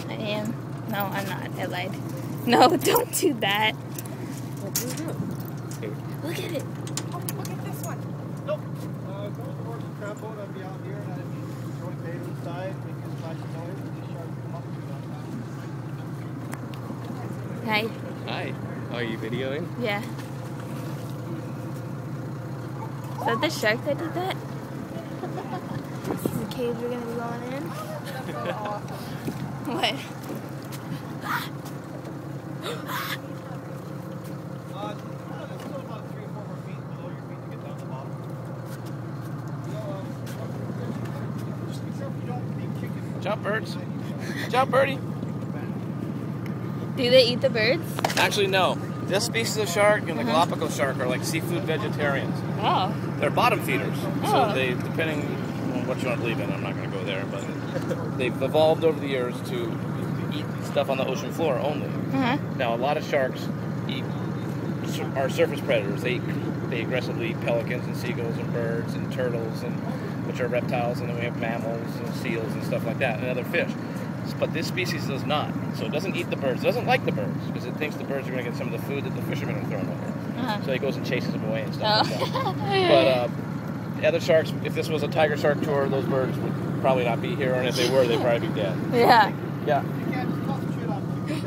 I am. No, I'm not. I lied. No, don't do that. Look at it. Oh, look at this one. Nope. Go towards the crab boat. I'll be out here and I'll be throwing bait inside, making a flash noise, and the shark come up. Hi. Hi. Are you videoing? Yeah. Is that the shark that did that? This is the cave we're gonna be going in. What? It's still about 3 or 4 more feet below your feet to get down to the bottom. Just be careful you don't be kicking. Jump, birds. Jump, birdie. Do they eat the birds? Actually, no. This species of shark and the Galapagos shark are like seafood vegetarians. Oh. They're bottom feeders. Oh. So they, depending on what you want to believe in, I'm not going to go there, but they've evolved over the years to eat stuff on the ocean floor only. Now, a lot of sharks are surface predators. They aggressively eat pelicans and seagulls and birds and turtles, and which are reptiles, and then we have mammals and seals and stuff like that, and other fish. But this species does not. So it doesn't eat the birds. It doesn't like the birds because it thinks the birds are going to get some of the food that the fishermen are throwing over. So it goes and chases them away and stuff like that. But other sharks, if this was a tiger shark tour, those birds would probably not be here, and if they were, they'd probably be dead. Yeah. Yeah. You can't just toss the shit off because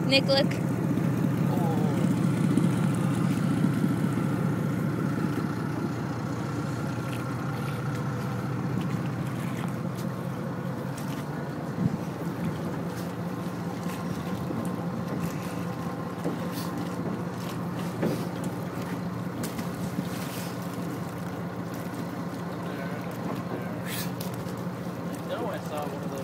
Nick, look. I know I saw one of those.